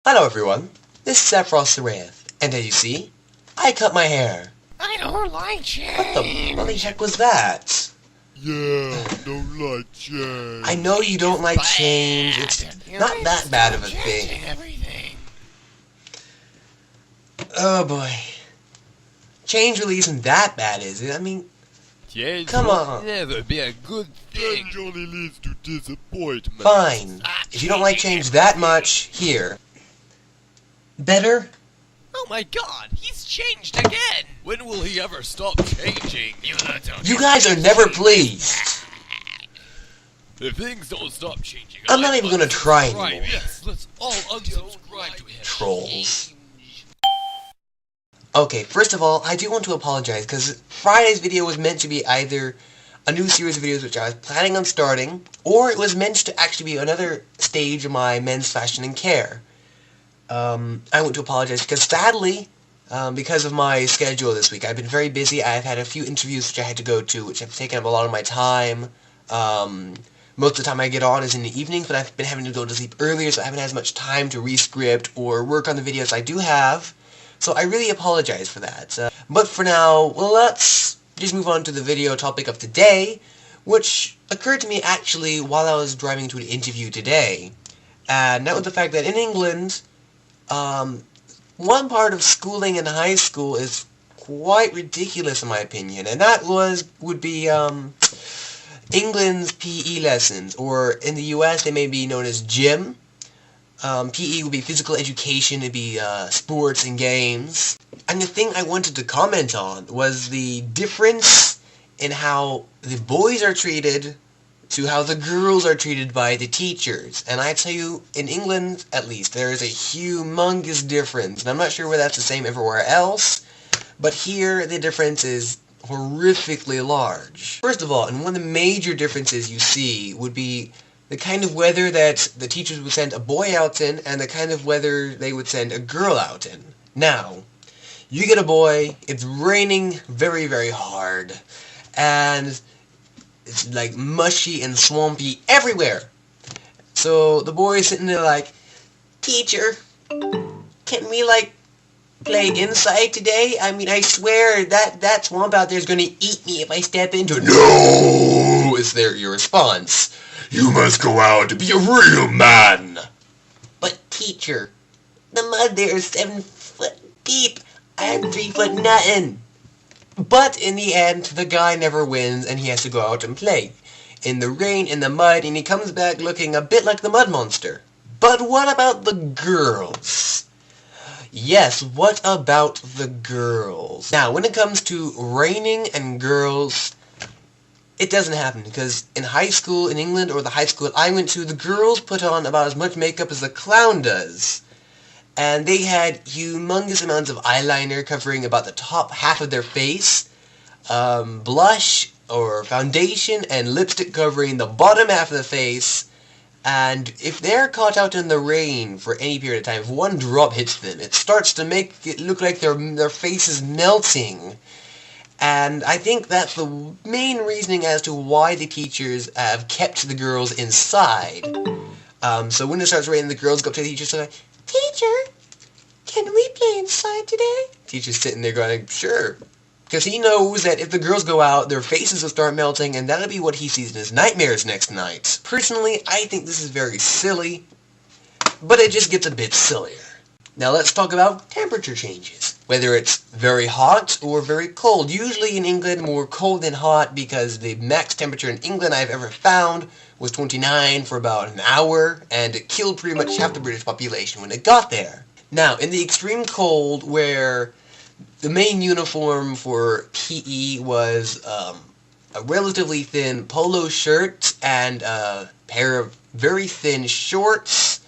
Hello everyone, this is Sephiroth Sarath, and as you see, I cut my hair. I don't like change. What the bloody heck was that? Yeah, don't like change. I know you don't like change, it's not that bad of a thing. Everything. Oh boy. Change really isn't that bad, is it? I mean, Change come will on. never be a good thing. Change only leads to disappointment. Fine. If you don't like change that much, here. Better? Oh my god, he's changed again. When will he ever stop changing? You guys are never pleased. If things don't stop changing, I'm not even gonna try anymore. Yes, let's all unsubscribe to him. Trolls. Okay, first of all, I do want to apologize, because Friday's video was meant to be either a new series of videos which I was planning on starting, or it was meant to actually be another stage of my men's fashion and care. I want to apologize because sadly, because of my schedule this week, I've been very busy. I've had a few interviews which I had to go to, which have taken up a lot of my time. Most of the time I get on is in the evenings, but I've been having to go to sleep earlier, so I haven't had as much time to re-script or work on the videos I do have. So I really apologize for that. But for now, well, let's just move on to the video topic of today, which occurred to me actually while I was driving to an interview today. And that was the fact that in England, one part of schooling in high school is quite ridiculous in my opinion, and that would be England's PE lessons, or in the US they may be known as gym. PE would be physical education, it'd be sports and games. And the thing I wanted to comment on was the difference in how the boys are treated to how the girls are treated by the teachers. And I tell you, in England, at least, there is a humongous difference. And I'm not sure whether that's the same everywhere else, but here the difference is horrifically large. First of all, and one of the major differences you see would be the kind of weather that the teachers would send a boy out in and the kind of weather they would send a girl out in. Now, you get a boy, it's raining very, very hard, and it's like mushy and swampy everywhere. So the boy's sitting there like, "Teacher, can we like play inside today? I mean, I swear that swamp out there is going to eat me if I step into it." "No!" is your response. "You must go out and be a real man." "But teacher, the mud there is 7 foot deep. I'm 3 foot nothing." But in the end, the guy never wins, and he has to go out and play in the rain, in the mud, and he comes back looking a bit like the mud monster. But what about the girls? Yes, what about the girls? Now, when it comes to raining and girls, it doesn't happen, because in high school in England, or the high school I went to, the girls put on about as much makeup as the clown does. And they had humongous amounts of eyeliner covering about the top half of their face, blush or foundation and lipstick covering the bottom half of the face, and if they're caught out in the rain for any period of time, if one drop hits them, it starts to make it look like their face is melting. And I think that's the main reasoning as to why the teachers have kept the girls inside. So when it starts raining, the girls go up to the teachers and say, "Teacher, can we play inside today?" Teacher's sitting there going, "Sure." Because he knows that if the girls go out, their faces will start melting, and that'll be what he sees in his nightmares next night. Personally, I think this is very silly, but it just gets a bit sillier. Now let's talk about temperature changes. Whether it's very hot or very cold. Usually in England, more cold than hot, because the max temperature in England I've ever found was 29 for about an hour, and it killed pretty much half the British population when it got there. Now, in the extreme cold, where the main uniform for PE was a relatively thin polo shirt and a pair of very thin shorts,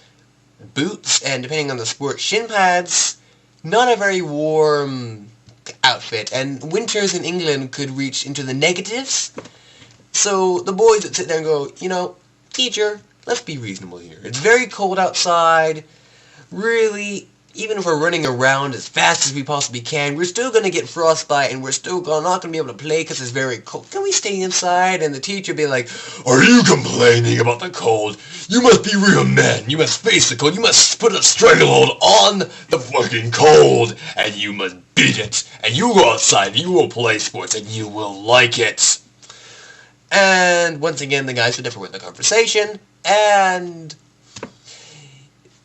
boots, and depending on the sport, shin pads, not a very warm outfit, and winters in England could reach into the negatives. So the boys would sit there and go, "You know, teacher, let's be reasonable here. It's very cold outside. Really, even if we're running around as fast as we possibly can, we're still going to get frostbite and we're still not going to be able to play because it's very cold. Can we stay inside? And the teacher would be like, Are you complaining about the cold? You must be real men. You must face the cold. You must put a stranglehold on the fucking cold. And you must beat it. And you go outside. You will play sports. And you will like it. And once again, the guys would differ with the conversation. And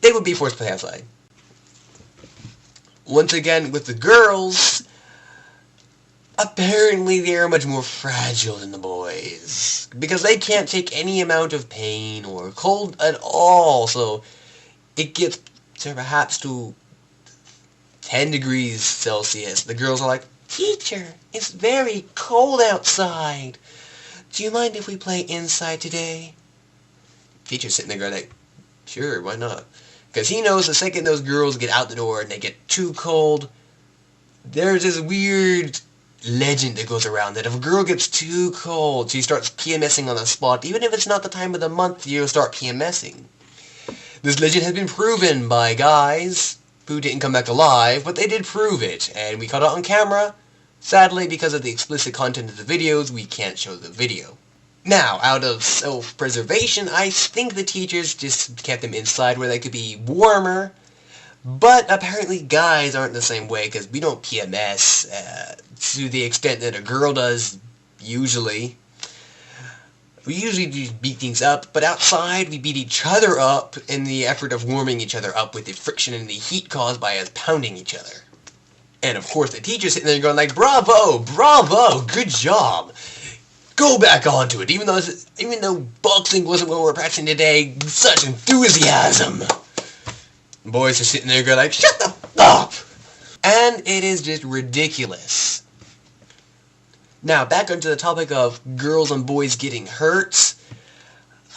they would be forced to play outside. Once again, with the girls, apparently they are much more fragile than the boys. Because they can't take any amount of pain or cold at all. So it gets to perhaps to 10 degrees Celsius. The girls are like, Teacher, it's very cold outside. Do you mind if we play inside today? Teacher's sitting there going like, sure, why not? Because he knows the second those girls get out the door and they get too cold, there's this weird legend that goes around that if a girl gets too cold, she starts PMSing on the spot. Even if it's not the time of the month, you'll start PMSing. This legend has been proven by guys who didn't come back alive, but they did prove it, and we caught it on camera. Sadly, because of the explicit content of the videos, we can't show the video. Now, out of self-preservation, I think the teachers just kept them inside where they could be warmer. But apparently guys aren't the same way, because we don't PMS to the extent that a girl does, usually. We usually just beat things up, but outside we beat each other up in the effort of warming each other up with the friction and the heat caused by us pounding each other. And of course the teacher's sitting there going like, bravo, bravo, good job. Go back onto it, even though boxing wasn't what we're practicing today. Such enthusiasm. Boys are sitting there going like, shut the f up. And it is just ridiculous. Now, back onto the topic of girls and boys getting hurt.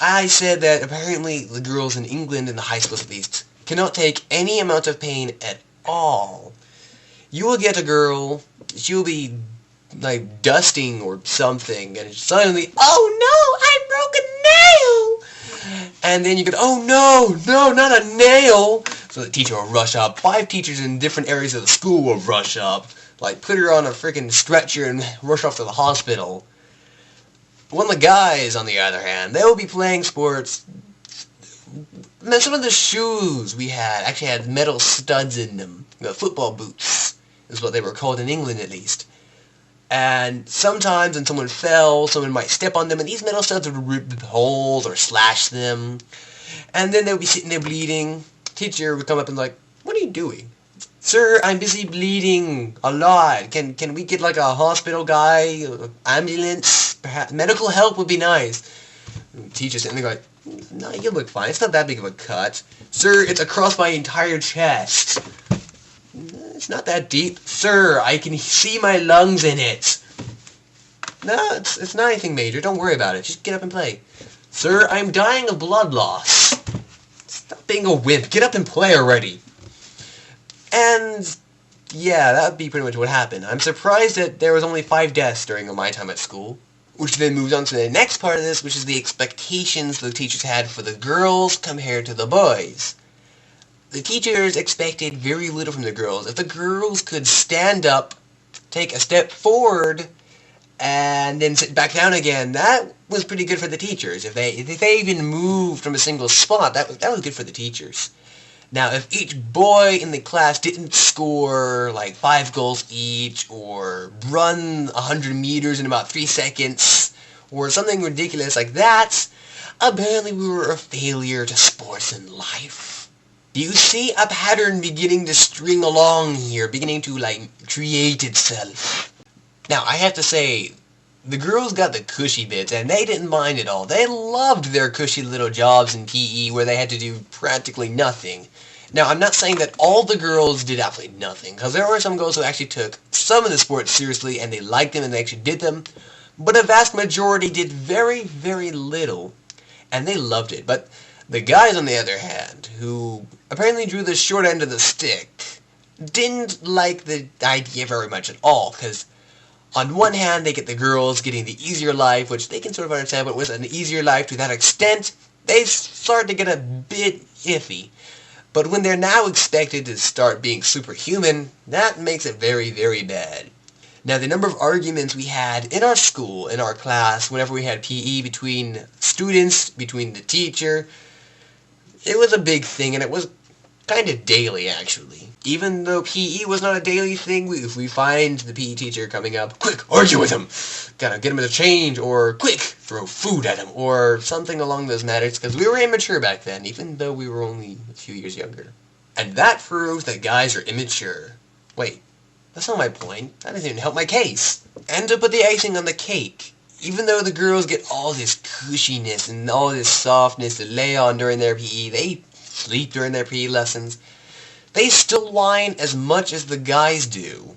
I said that apparently the girls in England, in the high schools at least, cannot take any amount of pain at all. You will get a girl, she'll be like dusting or something, and suddenly, oh no, I broke a nail! And then you go, oh no, not a nail! So the teacher will rush up. 5 teachers in different areas of the school will rush up, like put her on a freaking stretcher and rush off to the hospital. One of the guys, on the other hand, they will be playing sports. Man, some of the shoes we had actually had metal studs in them. Football boots is what they were called in England, at least. And sometimes when someone fell, someone might step on them, and these metal studs would rip holes or slash them. And then they would be sitting there bleeding. Teacher would come up and like, what are you doing? Sir, I'm busy bleeding a lot. Can we get like a hospital guy, ambulance, perhaps medical help would be nice. Teacher sitting there going, no, you look fine. It's not that big of a cut. Sir, it's across my entire chest. It's not that deep. Sir, I can see my lungs in it. No, it's not anything major. Don't worry about it. Just get up and play. Sir, I'm dying of blood loss. Stop being a wimp. Get up and play already. And yeah, that would be pretty much what happened. I'm surprised that there was only 5 deaths during my time at school. Which then moves on to the next part of this, which is the expectations the teachers had for the girls compared to the boys. The teachers expected very little from the girls. If the girls could stand up, take a step forward, and then sit back down again, that was pretty good for the teachers. If they even moved from a single spot, that was good for the teachers. Now, if each boy in the class didn't score like 5 goals each, or run 100 meters in about 3 seconds, or something ridiculous like that, apparently we were a failure to sports and life. Do you see a pattern beginning to string along here, beginning to, like, create itself? Now, I have to say, the girls got the cushy bits, and they didn't mind at all. They loved their cushy little jobs in PE where they had to do practically nothing. Now, I'm not saying that all the girls did absolutely nothing, because there were some girls who actually took some of the sports seriously, and they liked them, and they actually did them. But a vast majority did very, very little, and they loved it. But the guys, on the other hand, who apparently drew the short end of the stick, didn't like the idea very much at all, because on one hand, they get the girls getting the easier life, which they can sort of understand, but with an easier life to that extent, they start to get a bit iffy. But when they're now expected to start being superhuman, that makes it very, very bad. Now, the number of arguments we had in our school, in our class, whenever we had PE between students, between the teacher, it was a big thing, and it was kind of daily, actually. Even though PE was not a daily thing, if we find the PE teacher coming up, quick, argue with him! Gotta get him to change, or quick, throw food at him, or something along those matters, because we were immature back then, even though we were only a few years younger. And that proves that guys are immature. Wait, that's not my point. That doesn't even help my case. And to put the icing on the cake, even though the girls get all this cushiness and all this softness to lay on during their PE, they sleep during their PE lessons, they still whine as much as the guys do.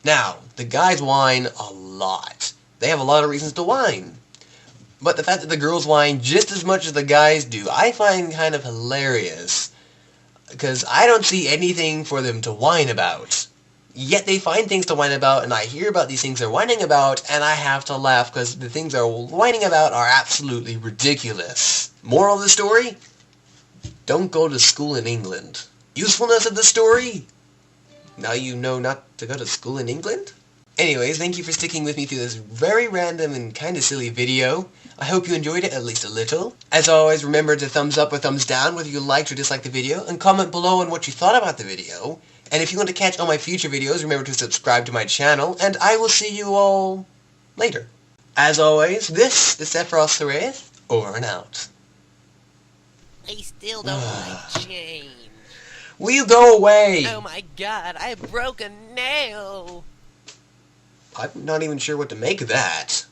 Now, the guys whine a lot. They have a lot of reasons to whine. But the fact that the girls whine just as much as the guys do, I find kind of hilarious. Because I don't see anything for them to whine about. Yet they find things to whine about, and I hear about these things they're whining about, and I have to laugh because the things they're whining about are absolutely ridiculous. Moral of the story? Don't go to school in England. Usefulness of the story? Now you know not to go to school in England? Anyways, thank you for sticking with me through this very random and kind of silly video. I hope you enjoyed it at least a little. As always, remember to thumbs up or thumbs down whether you liked or disliked the video, and comment below on what you thought about the video. And if you want to catch all my future videos, remember to subscribe to my channel, and I will see you all later. As always, this is Sephiroth the Wraith, over and out. I still don't like change. Will you go away? Oh my god, I broke a nail. I'm not even sure what to make of that.